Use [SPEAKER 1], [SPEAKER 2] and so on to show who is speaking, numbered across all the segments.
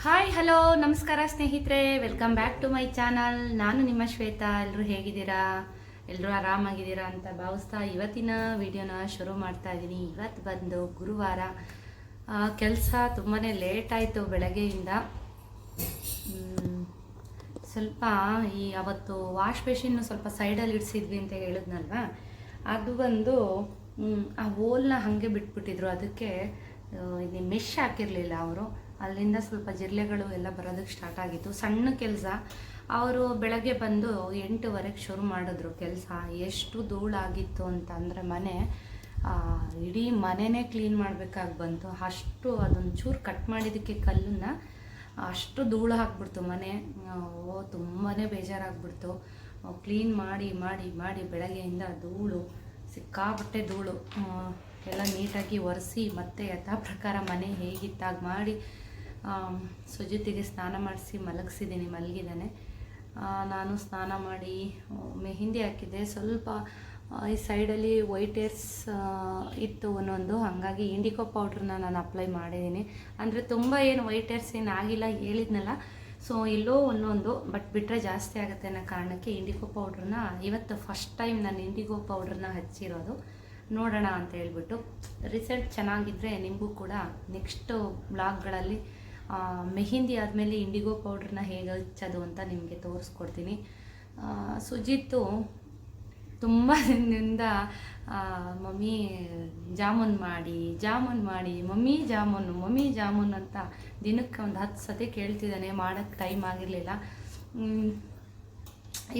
[SPEAKER 1] Hi hello ನಮಸ್ಕಾರ ಸ್ನೇಹಿತರೆ, welcome back to my channel. ನಾನು ನಿಮ್ಮ ಶ್ವೇತಾ. ಎಲ್ಲರೂ ಹೇಗಿದ್ದೀರಾ? ಎಲ್ಲರೂ ಆರಾಮಾಗಿದ್ದೀರಾ ಅಂತ ಭಾವಿಸ್ತಾ ಇವತ್ತಿನ ವಿಡಿಯೋನ ಶುರು ಮಾಡ್ತಾ ಇದ್ದೀನಿ. ಇವತ್ತು ಬಂದು ಗುರುವಾರ. ಕೆಲಸ ತುಂಬಾ ಲೇಟ್ ಆಯಿತು ಬೆಳಗ್ಗೆಯಿಂದ. ಸ್ವಲ್ಪ ಅವತ್ತು ವಾಶ್ ಬೇಸಿನ್ನು ಸ್ವಲ್ಪ ಸೈಡಲ್ಲಿ ಇಡಿಸಿದ್ವಿ ಅಂತ ಹೇಳಿದ್ನಲ್ವ, ಅದು ಬಂದು ಆ ಹೋಲ್ನ ಹಾಗೆ ಬಿಟ್ಬಿಟ್ಟಿದ್ರು. ಅದಕ್ಕೆ ಇಲ್ಲಿ ಮೆಶ್ ಹಾಕಿರಲಿಲ್ಲ ಅವರು. ಅಲ್ಲಿಂದ ಸ್ವಲ್ಪ ಜಿರಳೆಗಳು ಎಲ್ಲ ಬರೋದಕ್ಕೆ ಸ್ಟಾರ್ಟ್ ಆಗಿತ್ತು. ಸಣ್ಣ ಕೆಲಸ. ಅವರು ಬೆಳಗ್ಗೆ ಬಂದು 8:15ಕ್ಕೆ ಶುರು ಮಾಡಿದ್ರು ಕೆಲಸ. ಎಷ್ಟು ಧೂಳಾಗಿತ್ತು ಅಂತ ಅಂದರೆ ಇಡೀ ಮನೆಯೇ ಕ್ಲೀನ್ ಮಾಡಬೇಕಾಗಿ ಬಂತು. ಅಷ್ಟು ಅದೊಂದು ಚೂರು ಕಟ್ ಮಾಡಿದ್ದಕ್ಕೆ ಕಲ್ಲನ್ನು ಅಷ್ಟು ಧೂಳು ಹಾಕ್ಬಿಡ್ತು ಮನೆ. ತುಂಬಾ ಬೇಜಾರಾಗ್ಬಿಡ್ತು. ಕ್ಲೀನ್ ಮಾಡಿ ಮಾಡಿ ಮಾಡಿ ಬೆಳಗ್ಗೆಯಿಂದ ಧೂಳು, ಸಿಕ್ಕಾಪಟ್ಟೆ ಧೂಳು. ಎಲ್ಲ ನೀಟಾಗಿ ಒರೆಸಿ ಮತ್ತೆ ಯಥಾ ಪ್ರಕಾರ ಮನೆ ಹೇಗಿತ್ತಾಗ ಮಾಡಿ ಸುಜಿತಿಗೆ ಸ್ನಾನ ಮಾಡಿಸಿ ಮಲಗಿದ್ದಾನೆ. ನಾನು ಸ್ನಾನ ಮಾಡಿ ಮೆಹಂದಿ ಹಾಕಿದ್ದೆ. ಸ್ವಲ್ಪ ಈ ಸೈಡಲ್ಲಿ ವೈಟ್ ಏರ್ಸ್ ಇತ್ತು ಒಂದೊಂದು, ಹಾಗಾಗಿ ಇಂಡಿಗೋ ಪೌಡ್ರನ್ನ ನಾನು ಅಪ್ಲೈ ಮಾಡಿದ್ದೀನಿ. ಅಂದರೆ ತುಂಬ ಏನು ವೈಟ್ ಏರ್ಸ್ ಏನು ಆಗಿಲ್ಲ, ಹೇಳಿದ್ನಲ್ಲ. ಸೊ ಎಲ್ಲೋ ಒಂದೊಂದು, ಬಟ್ ಬಿಟ್ಟರೆ ಜಾಸ್ತಿ ಆಗುತ್ತೆ ಅನ್ನೋ ಕಾರಣಕ್ಕೆ ಇಂಡಿಗೋ ಪೌಡ್ರನ್ನ ಇವತ್ತು ಫಸ್ಟ್ ಟೈಮ್ ನಾನು ಇಂಡಿಗೋ ಪೌಡ್ರನ್ನ ಹಚ್ಚಿರೋದು. ನೋಡೋಣ ಅಂತ ಹೇಳ್ಬಿಟ್ಟು. ರಿಸಲ್ಟ್ ಚೆನ್ನಾಗಿದ್ದರೆ ನಿಮಗೂ ಕೂಡ ನೆಕ್ಸ್ಟ್ ಬ್ಲಾಗ್ಗಳಲ್ಲಿ ಮೆಹಂದಿ ಆದಮೇಲೆ ಇಂಡಿಗೋ ಪೌಡ್ರನ್ನ ಹೇಗೆ ಹಚ್ಚೋದು ಅಂತ ನಿಮಗೆ ತೋರಿಸ್ಕೊಡ್ತೀನಿ. ಸುಜಿತ್ತು ತುಂಬ ದಿನದಿಂದ ಮಮ್ಮಿ ಜಾಮೂನ್ ಮಾಡಿ ಮಮ್ಮಿ ಜಾಮೂನ್ ಅಂತ ದಿನಕ್ಕೆ ಒಂದು 10 ಸತಿ ಕೇಳ್ತಿದ್ದಾನೆ. ಮಾಡೋಕ್ಕೆ ಟೈಮ್ ಆಗಿರಲಿಲ್ಲ.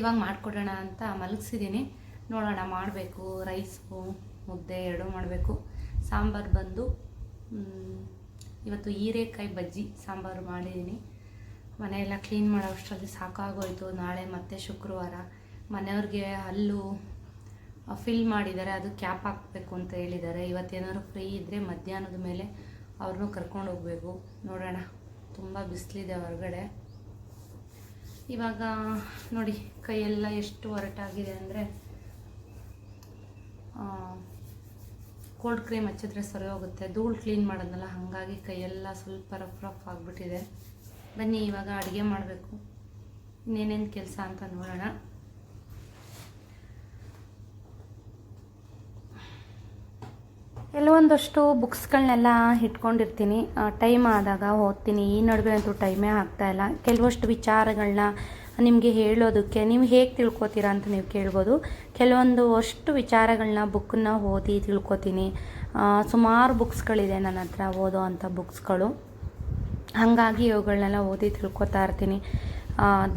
[SPEAKER 1] ಇವಾಗ ಮಾಡಿಕೊಡೋಣ ಅಂತ ಮಲಗಿಸಿದ್ದೀನಿ. ನೋಡೋಣ, ಮಾಡಬೇಕು. ರೈಸು ಮುದ್ದೆ 2 ಮಾಡಬೇಕು. ಸಾಂಬಾರು ಬಂದು ಇವತ್ತು ಹೀರೆಕಾಯಿ ಬಜ್ಜಿ ಸಾಂಬಾರು ಮಾಡಿದ್ದೀನಿ. ಮನೆಯೆಲ್ಲ ಕ್ಲೀನ್ ಮಾಡೋ ಅಷ್ಟರಲ್ಲಿ ಸಾಕಾಗೋಯ್ತು. ನಾಳೆ ಮತ್ತೆ ಶುಕ್ರವಾರ. ಮನೆಯವ್ರಿಗೆ ಹಲ್ಲು ಫಿಲ್ ಮಾಡಿದ್ದಾರೆ, ಅದು ಕ್ಯಾಪ್ ಹಾಕಬೇಕು ಅಂತ ಹೇಳಿದ್ದಾರೆ. ಇವತ್ತೇನಾದ್ರು ಫ್ರೀ ಇದ್ದರೆ ಮಧ್ಯಾಹ್ನದ ಮೇಲೆ ಅವ್ರನ್ನೂ ಕರ್ಕೊಂಡು ಹೋಗಬೇಕು. ನೋಡೋಣ, ತುಂಬ ಬಿಸಿಲಿದೆ ಹೊರಗಡೆ. ಇವಾಗ ನೋಡಿ, ಕೈಯೆಲ್ಲ ಎಷ್ಟು ಹೊರಟಾಗಿದೆ ಅಂದರೆ ಕೋಲ್ಡ್ ಕ್ರೀಮ್ ಹಚ್ಚಿದ್ರೆ ಸರಿ ಹೋಗುತ್ತೆ. ಧೂಳು ಕ್ಲೀನ್ ಮಾಡೋದಲ್ಲ, ಹಾಗಾಗಿ ಕೈಯೆಲ್ಲ ಸ್ವಲ್ಪ ರಫ್ ಆಗಿಬಿಟ್ಟಿದೆ. ಬನ್ನಿ ಇವಾಗ ಅಡುಗೆ ಮಾಡಬೇಕು. ಇನ್ನೇನೇನು ಕೆಲಸ ಅಂತ ನೋಡೋಣ. ಕೆಲವೊಂದಷ್ಟು ಬುಕ್ಸ್ಗಳನ್ನೆಲ್ಲ ಇಟ್ಕೊಂಡಿರ್ತೀನಿ. ಟೈಮ್ ಆದಾಗ ಓದ್ತೀನಿ. ಈ ನಡುವೆ ಅಂತೂ ಟೈಮೇ ಆಗ್ತಾಯಿಲ್ಲ. ಕೆಲವಷ್ಟು ವಿಚಾರಗಳನ್ನ ನಿಮಗೆ ಹೇಳೋದಕ್ಕೆ ನೀವು ಹೇಗೆ ತಿಳ್ಕೊತೀರಾ ಅಂತ ನೀವು ಕೇಳ್ಬೋದು. ಕೆಲವೊಂದು ಅಷ್ಟು ವಿಚಾರಗಳನ್ನ ಬುಕ್ಕನ್ನ ಓದಿ ತಿಳ್ಕೊತೀನಿ. ಸುಮಾರು ಬುಕ್ಸ್ಗಳಿದೆ ನನ್ನ ಹತ್ರ, ಓದೋ ಅಂಥ ಬುಕ್ಸ್ಗಳು. ಹಾಗಾಗಿ ಇವುಗಳನ್ನೆಲ್ಲ ಓದಿ ತಿಳ್ಕೊತಾ ಇರ್ತೀನಿ.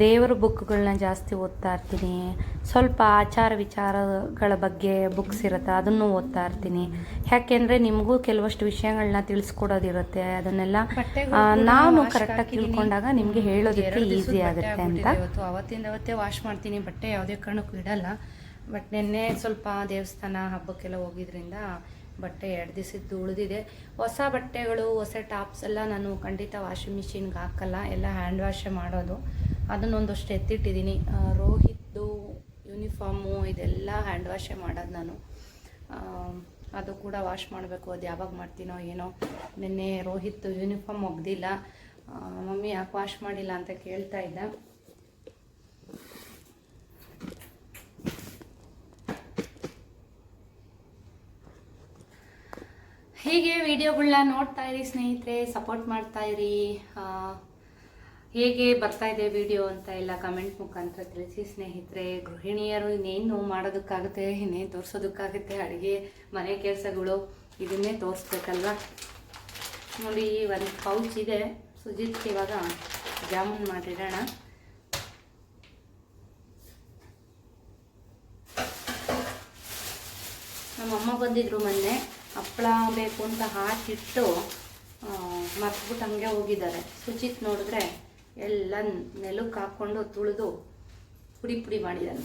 [SPEAKER 1] ದೇವರ ಬುಕ್ಗಳನ್ನ ಜಾಸ್ತಿ ಓದ್ತಾ ಇರ್ತೀನಿ. ಸ್ವಲ್ಪ ಆಚಾರ ವಿಚಾರಗಳ ಬಗ್ಗೆ ಬುಕ್ಸ್ ಇರುತ್ತೆ, ಅದನ್ನು ಓದ್ತಾ ಇರ್ತೀನಿ. ಯಾಕೆಂದರೆ ನಿಮಗೂ ಕೆಲವಷ್ಟು ವಿಷಯಗಳನ್ನ ತಿಳಿಸ್ಕೊಡೋದಿರುತ್ತೆ. ಅದನ್ನೆಲ್ಲ ನಾನು ಕರೆಕ್ಟಾಗಿ ತಿಳ್ಕೊಂಡಾಗ ನಿಮಗೆ ಹೇಳೋದಕ್ಕೆ ಈಸಿ ಆಗುತ್ತೆ ಅಂತ. ಅವತ್ತೇ ವಾಶ್ ಮಾಡ್ತೀನಿ. ಬಟ್ಟೆ ಯಾವುದೇ ಕಾರಣಕ್ಕೂ ಇಡಲ್ಲ. ಬಟ್ ನಿನ್ನೆ ಸ್ವಲ್ಪ ದೇವಸ್ಥಾನ ಹಬ್ಬಕ್ಕೆಲ್ಲ ಹೋಗಿದ್ರಿಂದ ಬಟ್ಟೆ 2 ದಿವಸದ್ದು ಉಳಿದಿದೆ. ಹೊಸ ಬಟ್ಟೆಗಳು, ಹೊಸ ಟಾಪ್ಸ್ ಎಲ್ಲ ನಾನು ಖಂಡಿತ ವಾಷಿಂಗ್ ಮಿಷಿನ್ಗೆ ಹಾಕಲ್ಲ. ಎಲ್ಲ ಹ್ಯಾಂಡ್ ವಾಶೇ ಮಾಡೋದು. ಅದನ್ನೊಂದಷ್ಟು ಎತ್ತಿಟ್ಟಿದ್ದೀನಿ. ರೋಹಿತ್ದು ಯೂನಿಫಾರ್ಮು ಇದೆಲ್ಲ ಹ್ಯಾಂಡ್ ವಾಶೇ ಮಾಡೋದು ನಾನು. ಅದು ಕೂಡ ವಾಶ್ ಮಾಡಬೇಕು. ಅದು ಯಾವಾಗ ಮಾಡ್ತೀನೋ ಏನೋ. ನಿನ್ನೆ ರೋಹಿತ್ ಯೂನಿಫಾರ್ಮ್ ಒಗ್ದಿಲ್ಲ. ಮಮ್ಮಿ ಯಾಕೆ ವಾಶ್ ಮಾಡಿಲ್ಲ ಅಂತ ಕೇಳ್ತಾ ಇದ್ದ. ಹೀಗೆ ವಿಡಿಯೋಗಳನ್ನ ನೋಡ್ತಾ ಇರಿ ಸ್ನೇಹಿತರೆ, ಸಪೋರ್ಟ್ ಮಾಡ್ತಾ ಇರಿ. ಹೇಗೆ ಬರ್ತಾ ಇದೆ ವಿಡಿಯೋ ಅಂತ ಎಲ್ಲ ಕಮೆಂಟ್ ಮುಖಾಂತರ ತಿಳಿಸಿ ಸ್ನೇಹಿತರೆ. ಗೃಹಿಣಿಯರು ಇನ್ನೇನು ಮಾಡೋದಕ್ಕಾಗುತ್ತೆ, ಇನ್ನೇನು ತೋರಿಸೋದಕ್ಕಾಗುತ್ತೆ. ಅಡುಗೆ, ಮನೆ ಕೆಲಸಗಳು ಇದನ್ನೇ ತೋರಿಸ್ಬೇಕಲ್ವ. ನೋಡಿ, ಒಂದು ಪೌಚ್ ಇದೆ. ಸುಜಿತ್ಗೆ ಇವಾಗ ಜಾಮೂನ್ ಮಾಡಿಡೋಣ. ನಮ್ಮಮ್ಮ ಬಂದಿದ್ರು ಮೊನ್ನೆ. ಹಪ್ಪಳ ಬೇಕು ಅಂತ ಹಾಕಿಟ್ಟು ಮರ್ತ್ಬಿಟ್ಟು ಹಂಗೆ ಹೋಗಿದ್ದಾರೆ. ಸುಚಿತ್ ನೋಡಿದ್ರೆ ಎಲ್ಲ ನೆಲಕ್ಕೆ ಹಾಕ್ಕೊಂಡು ತುಳಿದು ಪುಡಿ ಮಾಡಿದ್ದಾನೆ.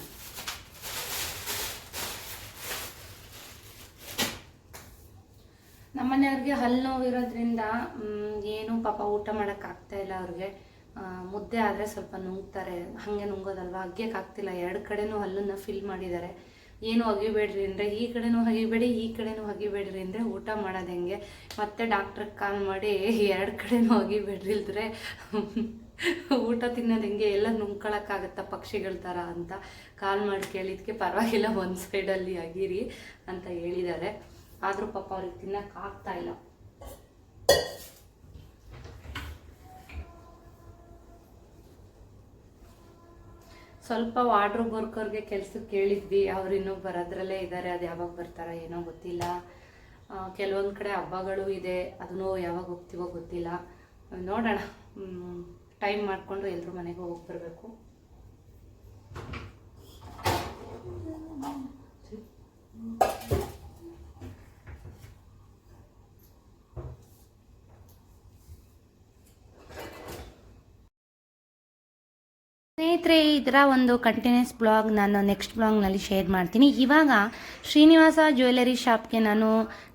[SPEAKER 1] ನಮ್ಮನೆಯವ್ರಿಗೆ ಹಲ್ಲು ನೋವಿರೋದ್ರಿಂದ ಏನು ಪಾಪ ಊಟ ಮಾಡೋಕ್ಕಾಗ್ತಾಯಿಲ್ಲ ಅವ್ರಿಗೆ. ಮುದ್ದೆ ಆದರೆ ಸ್ವಲ್ಪ ನುಂಗ್ತಾರೆ. ಹಾಗೆ ನುಂಗೋದಲ್ವ, ಅಗ್ಗಕ್ಕೆ ಆಗ್ತಿಲ್ಲ. 2 ಕಡೆನೂ ಹಲ್ಲನ್ನು ಫಿಲ್ ಮಾಡಿದ್ದಾರೆ. ಏನು ಅಗಿಬೇಡ್ರಿ ಅಂದರೆ ಈ ಕಡೆನೂ ಅಗಿಬೇಡಿ ಈ ಕಡೆನೂ ಅಗಿಬೇಡ್ರಿ ಅಂದರೆ ಊಟ ಮಾಡೋದು ಹೆಂಗೆ, ಮತ್ತೆ ಡಾಕ್ಟ್ರಿಗೆ ಕಾಲ್ ಮಾಡಿ 2 ಕಡೆನೂ ಅಗಿಬೇಡ್ರಿ ಇಲ್ದ್ರೆ ಊಟ ತಿನ್ನೋದು ಹೆಂಗೆ, ಎಲ್ಲ ನುಂಗ್ಕೊಳಕ್ಕಾಗತ್ತಾ ಪಕ್ಷಿಗಳ ಥರ ಅಂತ ಕಾಲ್ ಮಾಡಿ ಕೇಳಿದ್ಕೆ ಪರವಾಗಿಲ್ಲ ಒಂದು ಸೈಡಲ್ಲಿ ಅಗಿರಿ ಅಂತ ಹೇಳಿದ್ದಾರೆ. ಆದರೂ ಪಾಪ ಅವ್ರಿಗೆ ತಿನ್ನೋಕ್ಕಾಗ್ತಾಯಿಲ್ಲ. ಸ್ವಲ್ಪ ವಾರ್ಡ್ರ್ ವರ್ಕರ್ಗೆ ಕೆಲ್ಸಕ್ಕೆ ಕೇಳಿದ್ವಿ, ಅವ್ರು ಇನ್ನೂ ಬರೋದ್ರಲ್ಲೇ ಇದ್ದಾರೆ. ಅದು ಯಾವಾಗ ಬರ್ತಾರೋ ಏನೋ ಗೊತ್ತಿಲ್ಲ. ಕೆಲವೊಂದು ಕಡೆ ಹಬ್ಬಗಳು ಇದೆ, ಅದನ್ನು ಯಾವಾಗ ಹೋಗ್ತೀವೋ ಗೊತ್ತಿಲ್ಲ. ನೋಡೋಣ, ಟೈಮ್ ಮಾಡಿಕೊಂಡು ಎಲ್ಲರೂ ಮನೆಗೆ ಹೋಗಿ ಬರಬೇಕು. ಸ್ನೇಹಿತರೆ, ಇದರ ಒಂದು ಕಂಟಿನ್ಯೂಸ್ ಬ್ಲಾಗ್ ನಾನು ನೆಕ್ಸ್ಟ್ ಬ್ಲಾಗ್ನಲ್ಲಿ ಶೇರ್ ಮಾಡ್ತೀನಿ. ಇವಾಗ ಶ್ರೀನಿವಾಸ ಜ್ಯುವೆಲರಿ ಶಾಪ್ಗೆ ನಾನು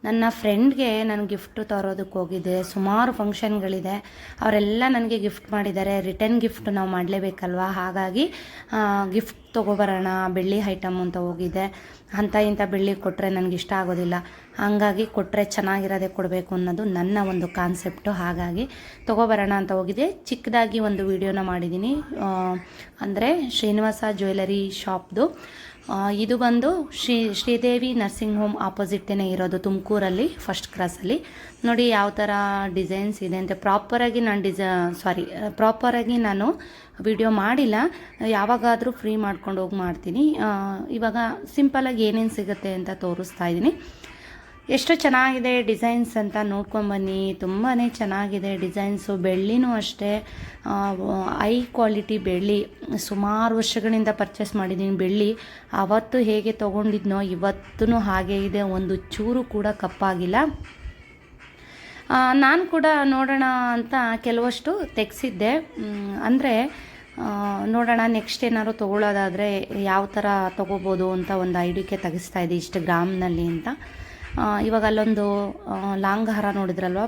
[SPEAKER 1] ನನ್ನ ಫ್ರೆಂಡ್ಗೆ ನಾನು ಗಿಫ್ಟು ತರೋದಕ್ಕೆ ಹೋಗಿದ್ದೆ. ಸುಮಾರು ಫಂಕ್ಷನ್ಗಳಿದೆ, ಅವರೆಲ್ಲ ನನಗೆ ಗಿಫ್ಟ್ ಮಾಡಿದ್ದಾರೆ. ರಿಟರ್ನ್ ಗಿಫ್ಟ್ ನಾವು ಮಾಡಲೇಬೇಕಲ್ವ, ಹಾಗಾಗಿ ಗಿಫ್ಟ್ ತೊಗೊಬರೋಣ ಬೆಳ್ಳಿ ಐಟಮ್ ಅಂತ ಹೋಗಿದ್ದೆ. ಅಂಥ ಇಂಥ ಬೆಳ್ಳಿ ಕೊಟ್ಟರೆ ನನಗೆ ಇಷ್ಟ ಆಗೋದಿಲ್ಲ, ಹಾಗಾಗಿ ಕೊಟ್ಟರೆ ಚೆನ್ನಾಗಿರೋದೇ ಕೊಡಬೇಕು ಅನ್ನೋದು ನನ್ನ ಒಂದು ಕಾನ್ಸೆಪ್ಟು. ಹಾಗಾಗಿ ತೊಗೊಬರೋಣ ಅಂತ ಹೋಗಿದ್ದೆ. ಚಿಕ್ಕದಾಗಿ ಒಂದು ವಿಡಿಯೋನ ಮಾಡಿದ್ದೀನಿ. ಅಂದರೆ ಶ್ರೀನಿವಾಸ ಜ್ಯುವೆಲರಿ ಶಾಪ್ದು ಇದು ಬಂದು ಶ್ರೀದೇವಿ ನರ್ಸಿಂಗ್ ಹೋಮ್ ಆಪೋಸಿಟ್ಟೇ ಇರೋದು, ತುಮಕೂರಲ್ಲಿ ಫಸ್ಟ್ ಕ್ರಾಸಲ್ಲಿ. ನೋಡಿ ಯಾವ ಥರ ಡಿಸೈನ್ಸ್ ಇದೆ ಅಂತ. ಪ್ರಾಪರಾಗಿ ನಾನು ವಿಡಿಯೋ ಮಾಡಿಲ್ಲ, ಯಾವಾಗಾದರೂ ಫ್ರೀ ಮಾಡ್ಕೊಂಡು ಹೋಗಿ ಮಾಡ್ತೀನಿ. ಇವಾಗ ಸಿಂಪಲಾಗಿ ಏನೇನು ಸಿಗುತ್ತೆ ಅಂತ ತೋರಿಸ್ತಾ ಇದ್ದೀನಿ. ಎಷ್ಟು ಚೆನ್ನಾಗಿದೆ ಡಿಸೈನ್ಸ್ ಅಂತ ನೋಡ್ಕೊಂಬನ್ನಿ. ತುಂಬಾ ಚೆನ್ನಾಗಿದೆ ಡಿಸೈನ್ಸು. ಬೆಳ್ಳಿನೂ ಅಷ್ಟೇ ಹೈ ಕ್ವಾಲಿಟಿ ಬೆಳ್ಳಿ. ಸುಮಾರು ವರ್ಷಗಳಿಂದ ಪರ್ಚೇಸ್ ಮಾಡಿದ್ದೀನಿ ಬೆಳ್ಳಿ. ಅವತ್ತು ಹೇಗೆ ತೊಗೊಂಡಿದ್ನೋ ಇವತ್ತೂ ಹಾಗೇ ಇದೆ, ಒಂದು ಚೂರು ಕೂಡ ಕಪ್ಪಾಗಿಲ್ಲ. ನಾನು ಕೂಡ ನೋಡೋಣ ಅಂತ ಕೆಲವಷ್ಟು ತೆಗೆಸಿದ್ದೆ. ಅಂದರೆ ನೋಡೋಣ ನೆಕ್ಸ್ಟ್ ಏನಾದ್ರು ತೊಗೊಳ್ಳೋದಾದರೆ ಯಾವ ಥರ ತೊಗೋಬೋದು ಅಂತ ಒಂದು ಐಡಿಯಾಕ್ಕೆ ತೆಗಿಸ್ತಾ ಇದ್ದೆ, ಇಷ್ಟು ಗ್ರಾಮ್ನಲ್ಲಿ ಅಂತ. ಇವಾಗ ಅಲ್ಲೊಂದು ಲಾಂಗ್ ಹಾರ ನೋಡಿದ್ರಲ್ವ,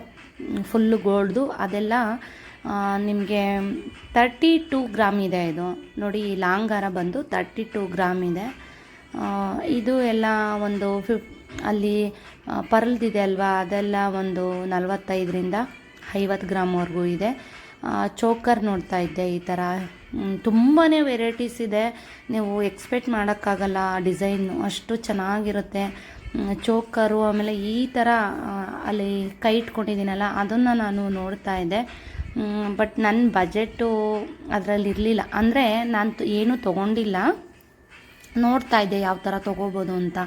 [SPEAKER 1] ಫುಲ್ಲು ಗೋಲ್ಡ್ದು, ಅದೆಲ್ಲ ನಿಮಗೆ 32 ಗ್ರಾಮ್ ಇದೆ. ಇದು ನೋಡಿ, ಈ ಲಾಂಗ್ ಹಾರ ಬಂದು 32 ಗ್ರಾಮ್ ಇದೆ. ಇದು ಎಲ್ಲ ಒಂದು ಅಲ್ಲಿ ಪರ್ಲ್ದಿದೆ ಅಲ್ವಾ, ಅದೆಲ್ಲ ಒಂದು 45ರಿಂದ 50 ಗ್ರಾಮ್ವರೆಗೂ ಇದೆ. ಚೋಕರ್ ನೋಡ್ತಾ ಇದ್ದೆ, ಈ ಥರ ತುಂಬಾ ವೆರೈಟೀಸ್ ಇದೆ. ನೀವು ಎಕ್ಸ್ಪೆಕ್ಟ್ ಮಾಡೋಕ್ಕಾಗಲ್ಲ, ಡಿಸೈನು ಅಷ್ಟು ಚೆನ್ನಾಗಿರುತ್ತೆ. ಚೋಕರು, ಆಮೇಲೆ ಈ ಥರ ಅಲ್ಲಿ ಕೈ ಇಟ್ಕೊಂಡಿದ್ದೀನಲ್ಲ ಅದನ್ನು ನಾನು ನೋಡ್ತಾ ಇದ್ದೆ. ಬಟ್ ನನ್ನ ಬಜೆಟು ಅದರಲ್ಲಿ ಇರಲಿಲ್ಲ. ಅಂದರೆ ನಾನು ಏನೂ ತೊಗೊಂಡಿಲ್ಲ, ನೋಡ್ತಾ ಇದ್ದೆ ಯಾವ ಥರ ತೊಗೋಬೋದು ಅಂತ.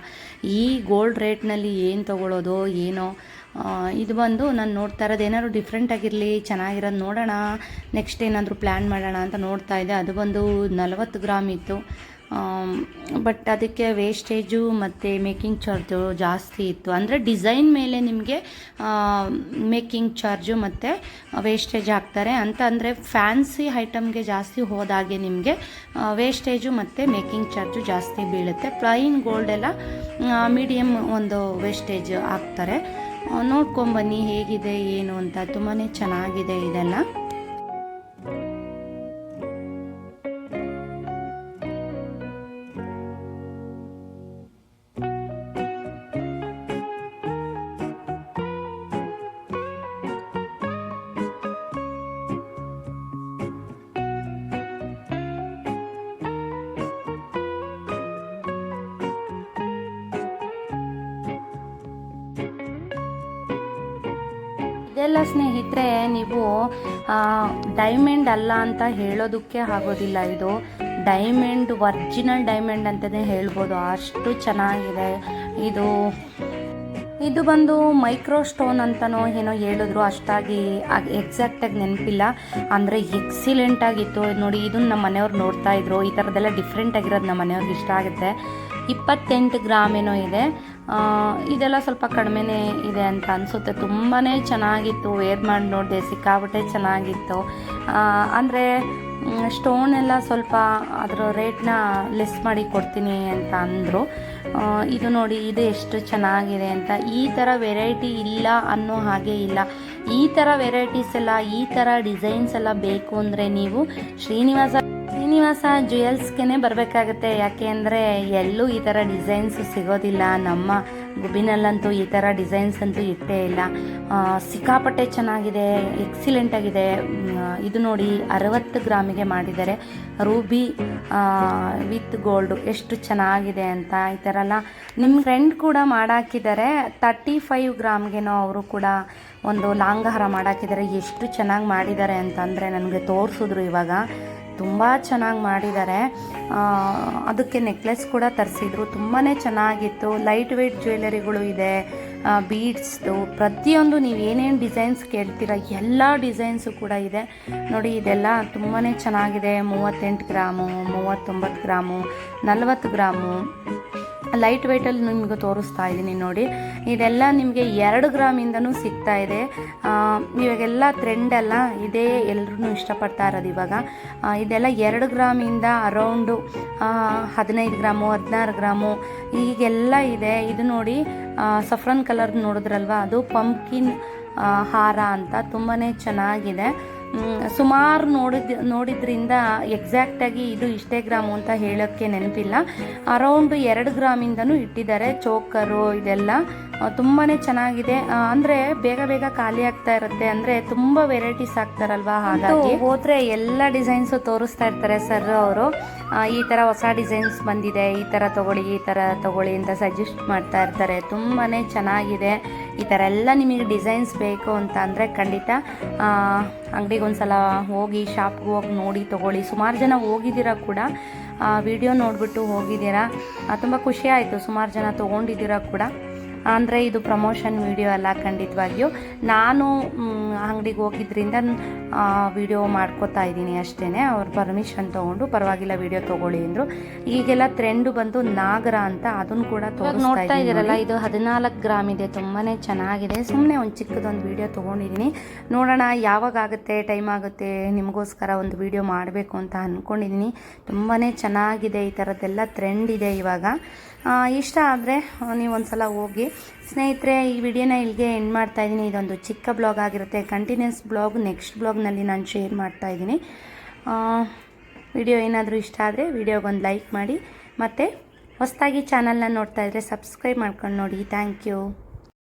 [SPEAKER 1] ಈ ಗೋಲ್ಡ್ ರೇಟ್ನಲ್ಲಿ ಏನು ತೊಗೊಳ್ಳೋದು ಏನೋ. ಇದು ಬಂದು ನಾನು ನೋಡ್ತಾ ಇರೋದು ಏನಾದ್ರು ಡಿಫ್ರೆಂಟ್ ಆಗಿರಲಿ, ಚೆನ್ನಾಗಿರೋದು ನೋಡೋಣ, ನೆಕ್ಸ್ಟ್ ಏನಾದರೂ ಪ್ಲ್ಯಾನ್ ಮಾಡೋಣ ಅಂತ ನೋಡ್ತಾ ಇದ್ದೆ. ಅದು ಬಂದು 40 ಗ್ರಾಮ್ ಇತ್ತು. ಬಟ್ ಅದಕ್ಕೆ ವೇಸ್ಟೇಜು ಮತ್ತು ಮೇಕಿಂಗ್ ಚಾರ್ಜು ಜಾಸ್ತಿ ಇತ್ತು. ಅಂದರೆ ಡಿಸೈನ್ ಮೇಲೆ ನಿಮಗೆ ಮೇಕಿಂಗ್ ಚಾರ್ಜು ಮತ್ತು ವೇಸ್ಟೇಜ್ ಹಾಕ್ತಾರೆ ಅಂತ. ಅಂದರೆ ಫ್ಯಾನ್ಸಿ ಐಟಮ್ಗೆ ಜಾಸ್ತಿ ಹೋದಾಗೆ ನಿಮಗೆ ವೇಸ್ಟೇಜು ಮತ್ತು ಮೇಕಿಂಗ್ ಚಾರ್ಜು ಜಾಸ್ತಿ ಬೀಳುತ್ತೆ. ಪ್ಲೈನ್ ಗೋಲ್ಡೆಲ್ಲ ಮೀಡಿಯಮ್ ಒಂದು ವೇಸ್ಟೇಜ್ ಹಾಕ್ತಾರೆ. ನೋಡ್ಕೊಂಬನ್ನಿ ಹೇಗಿದೆ ಏನು ಅಂತ. ತುಂಬಾ ಚೆನ್ನಾಗಿದೆ ಇದೆಲ್ಲ. ಇದೆಲ್ಲ ಸ್ನೇಹಿತರೆ ನೀವು ಡೈಮಂಡ್ ಅಲ್ಲ ಅಂತ ಹೇಳೋದಕ್ಕೆ ಆಗೋದಿಲ್ಲ. ಇದು ಡೈಮಂಡ್, ಒರಿಜಿನಲ್ ಡೈಮಂಡ್ ಅಂತಲೇ ಹೇಳ್ಬೋದು, ಅಷ್ಟು ಚೆನ್ನಾಗಿದೆ ಇದು ಬಂದು ಮೈಕ್ರೋ ಸ್ಟೋನ್ ಅಂತನೋ ಏನೋ ಹೇಳಿದ್ರು, ಅಷ್ಟಾಗಿ ಎಕ್ಸಾಕ್ಟಾಗಿ ನೆನಪಿಲ್ಲ. ಅಂದರೆ ಎಕ್ಸಿಲೆಂಟ್ ಆಗಿತ್ತು ನೋಡಿ. ಇದನ್ನು ನಮ್ಮ ಮನೆಯವ್ರು ನೋಡ್ತಾ ಇದ್ರು. ಈ ಥರದ್ದೆಲ್ಲ ಡಿಫ್ರೆಂಟ್ ಆಗಿರೋದು ನಮ್ಮ ಮನೆಯವ್ರಿಗೆ ಇಷ್ಟ ಆಗುತ್ತೆ. 28 ಗ್ರಾಮ್ ಏನೋ ಇದೆ. ಇದೆಲ್ಲ ಸ್ವಲ್ಪ ಕಡಿಮೆನೇ ಇದೆ ಅಂತ ಅನಿಸುತ್ತೆ. ತುಂಬಾ ಚೆನ್ನಾಗಿತ್ತು, ವೇರ್ ಮಾಡಿ ನೋಡಿದೆ, ಸಿಕ್ಕಾಪಟ್ಟೆ ಚೆನ್ನಾಗಿತ್ತು. ಅಂದರೆ ಸ್ಟೋನ್ ಎಲ್ಲ ಸ್ವಲ್ಪ ಅದರ ರೇಟ್ನ ಲೆಸ್ ಮಾಡಿ ಕೊಡ್ತೀನಿ ಅಂತ ಅಂದರು. ಇದು ನೋಡಿ, ಇದು ಎಷ್ಟು ಚೆನ್ನಾಗಿದೆ ಅಂತ. ಈ ಥರ ವೆರೈಟಿ ಇಲ್ಲ ಅನ್ನೋ ಹಾಗೆ ಇಲ್ಲ. ಈ ಥರ ವೆರೈಟೀಸ್ ಎಲ್ಲ, ಈ ಥರ ಡಿಸೈನ್ಸ್ ಎಲ್ಲ ಬೇಕು ಅಂದರೆ ನೀವು ಶ್ರೀನಿವಾಸ ಜ್ಯುವೆಲ್ಸ್ಗೆ ಬರಬೇಕಾಗುತ್ತೆ. ಯಾಕೆ ಅಂದರೆ ಎಲ್ಲೂ ಈ ಥರ ಡಿಸೈನ್ಸ್ ಸಿಗೋದಿಲ್ಲ. ನಮ್ಮ ಗುಬ್ಬಿನಲ್ಲಂತೂ ಈ ಥರ ಡಿಸೈನ್ಸ್ ಅಂತೂ ಇಟ್ಟೇ ಇಲ್ಲ. ಸಿಕ್ಕಾಪಟ್ಟೆ ಚೆನ್ನಾಗಿದೆ, ಎಕ್ಸಿಲೆಂಟ್ ಆಗಿದೆ. ಇದು ನೋಡಿ 60 ಗ್ರಾಮಿಗೆ ಮಾಡಿದ್ದಾರೆ. ರೂಬಿ ವಿತ್ ಗೋಲ್ಡು ಎಷ್ಟು ಚೆನ್ನಾಗಿದೆ ಅಂತ. ಈ ಥರ ಎಲ್ಲ ನಿಮ್ಮ ಫ್ರೆಂಡ್ ಕೂಡ ಮಾಡಾಕಿದ್ದಾರೆ. 35 ಗ್ರಾಮ್ಗೆನೋ ಅವರು ಕೂಡ ಒಂದು ಲಾಂಗ್ ಹಾರ ಮಾಡಾಕಿದ್ದಾರೆ. ಎಷ್ಟು ಚೆನ್ನಾಗಿ ಮಾಡಿದ್ದಾರೆ ಅಂತಂದರೆ ನನಗೆ ತೋರಿಸಿದ್ರು ಇವಾಗ. ತುಂಬ ಚೆನ್ನಾಗಿ ಮಾಡಿದ್ದಾರೆ. ಅದಕ್ಕೆ ನೆಕ್ಲೆಸ್ ಕೂಡ ತರಿಸಿದ್ರು, ತುಂಬಾ ಚೆನ್ನಾಗಿತ್ತು. ಲೈಟ್ ವೆಯ್ಟ್ ಜ್ಯುವೆಲರಿಗಳು ಇದೆ, ಬೀಡ್ಸ್ದು ಪ್ರತಿಯೊಂದು ನೀವು ಏನೇನು ಡಿಸೈನ್ಸ್ ಕೇಳ್ತೀರ ಎಲ್ಲ ಡಿಸೈನ್ಸು ಕೂಡ ಇದೆ ನೋಡಿ. ಇದೆಲ್ಲ ತುಂಬಾ ಚೆನ್ನಾಗಿದೆ. 38 ಗ್ರಾಮು, 39 ಗ್ರಾಮು, 40 ಗ್ರಾಮು ಲೈಟ್ ವೆಯ್ಟಲ್ಲಿ ನಿಮಗೆ ತೋರಿಸ್ತಾ ಇದ್ದೀನಿ ನೋಡಿ. ಇದೆಲ್ಲ ನಿಮಗೆ 2 ಗ್ರಾಮಿಂದನೂ ಸಿಗ್ತಾ ಇದೆ. ಇವಾಗೆಲ್ಲ ಟ್ರೆಂಡ್ ಅಲ್ಲ, ಇದೇ ಎಲ್ಲರೂ ಇಷ್ಟಪಡ್ತಾ ಇರೋದು ಇವಾಗ. ಇದೆಲ್ಲ 2 ಗ್ರಾಮಿಂದ ಅರೌಂಡು 15 ಗ್ರಾಮು, 16 ಗ್ರಾಮು ಹೀಗೆಲ್ಲ ಇದೆ. ಇದು ನೋಡಿ ಸಫ್ರನ್ ಕಲರ್ ನೋಡಿದ್ರಲ್ವ, ಅದು ಪಂಪ್ಕಿನ್ ಹಾರ ಅಂತ ತುಂಬಾ ಚೆನ್ನಾಗಿದೆ. ಸುಮಾರು ನೋಡಿದ್ರಿಂದ ಎಕ್ಸಾಕ್ಟಾಗಿ ಇದು ಇಷ್ಟೇ ಗ್ರಾಮು ಅಂತ ಹೇಳೋಕ್ಕೆ ನೆನಪಿಲ್ಲ. ಅರೌಂಡ್ 2 ಗ್ರಾಮಿಂದನೂ ಇಟ್ಟಿದ್ದಾರೆ. ಚೋಕರು ಇದೆಲ್ಲ ತುಂಬಾ ಚೆನ್ನಾಗಿದೆ. ಅಂದರೆ ಬೇಗ ಬೇಗ ಖಾಲಿ ಆಗ್ತಾ ಇರುತ್ತೆ, ಅಂದರೆ ತುಂಬ ವೆರೈಟೀಸ್ ಆಗ್ತಾರಲ್ವ, ಹಾಗಾಗಿ ಹೋದರೆ ಎಲ್ಲ ಡಿಸೈನ್ಸು ತೋರಿಸ್ತಾ ಇರ್ತಾರೆ ಸರ್ ಅವರು. ಈ ಥರ ಹೊಸ ಡಿಸೈನ್ಸ್ ಬಂದಿದೆ, ಈ ಥರ ತೊಗೊಳ್ಳಿ, ಈ ಥರ ತೊಗೊಳ್ಳಿ ಅಂತ ಸಜೆಸ್ಟ್ ಮಾಡ್ತಾ ಇರ್ತಾರೆ. ತುಂಬಾ ಚೆನ್ನಾಗಿದೆ. ಈ ಥರ ಎಲ್ಲ ನಿಮಗೆ ಡಿಸೈನ್ಸ್ ಬೇಕು ಅಂತ ಅಂದರೆ ಖಂಡಿತ ಅಂಗಡಿಗೆ ಒಂದ್ಸಲ ಹೋಗಿ, ಶಾಪ್ಗೆ ಹೋಗಿ ನೋಡಿ ತೊಗೊಳ್ಳಿ. ಸುಮಾರು ಜನ ಹೋಗಿದ್ದೀರಾ ಕೂಡ, ವಿಡಿಯೋ ನೋಡಿಬಿಟ್ಟು ಹೋಗಿದ್ದೀರಾ. ತುಂಬ ಖುಷಿ ಆಯಿತು. ಸುಮಾರು ಜನ ತೊಗೊಂಡಿದ್ದೀರಾ ಕೂಡ. ಅಂದರೆ ಇದು ಪ್ರಮೋಷನ್ ವಿಡಿಯೋ ಅಲ್ಲ, ಖಂಡಿತವಾಗಿಯೂ ನಾನು ಅಂಗಡಿಗೆ ಹೋಗಿದ್ದರಿಂದ ವಿಡಿಯೋ ಮಾಡ್ಕೋತಾ ಇದ್ದೀನಿ ಅಷ್ಟೇ. ಅವ್ರ ಪರ್ಮಿಷನ್ ತೊಗೊಂಡು ಪರವಾಗಿಲ್ಲ ವಿಡಿಯೋ ತೊಗೊಳ್ಳಿ ಅಂದರು. ಈಗೆಲ್ಲ ಟ್ರೆಂಡು ಬಂದು ನಾಗರ ಅಂತ, ಅದನ್ನು ಕೂಡ ನೋಡ್ತಾ ಇದ್ದೀರಲ್ಲ. ಇದು 14 ಗ್ರಾಮ್ ಇದೆ, ತುಂಬಾ ಚೆನ್ನಾಗಿದೆ. ಸುಮ್ಮನೆ ಒಂದು ಚಿಕ್ಕದೊಂದು ವಿಡಿಯೋ ತೊಗೊಂಡಿದ್ದೀನಿ. ನೋಡೋಣ ಯಾವಾಗ ಆಗುತ್ತೆ, ಟೈಮ್ ಆಗುತ್ತೆ, ನಿಮಗೋಸ್ಕರ ಒಂದು ವಿಡಿಯೋ ಮಾಡಬೇಕು ಅಂತ ಅಂದ್ಕೊಂಡಿದ್ದೀನಿ. ತುಂಬಾ ಚೆನ್ನಾಗಿದೆ. ಈ ಥರದ್ದೆಲ್ಲ ಟ್ರೆಂಡ್ ಇದೆ ಇವಾಗ. ಇಷ್ಟ ಆದರೆ ನೀವು ಒಂದ್ಸಲ ಹೋಗಿ. ಸ್ನೇಹಿತರೆ, ಈ ವಿಡಿಯೋನ ಇಲ್ಲಿಗೆ ಎಂಡ್ ಮಾಡ್ತಾಯಿದ್ದೀನಿ. ಇದೊಂದು ಚಿಕ್ಕ ಬ್ಲಾಗ್ ಆಗಿರುತ್ತೆ. ಕಂಟಿನ್ಯೂಸ್ ಬ್ಲಾಗ್ ನೆಕ್ಸ್ಟ್ ಬ್ಲಾಗ್ನಲ್ಲಿ ನಾನು ಶೇರ್ ಮಾಡ್ತಾಯಿದ್ದೀನಿ. ವಿಡಿಯೋ ಏನಾದರೂ ಇಷ್ಟ ಆದರೆ ವಿಡಿಯೋಗೊಂದು ಲೈಕ್ ಮಾಡಿ, ಮತ್ತು ಹೊಸದಾಗಿ ಚಾನಲ್ನ ನೋಡ್ತಾಯಿದ್ರೆ ಸಬ್ಸ್ಕ್ರೈಬ್ ಮಾಡ್ಕೊಂಡು ನೋಡಿ. Thank you.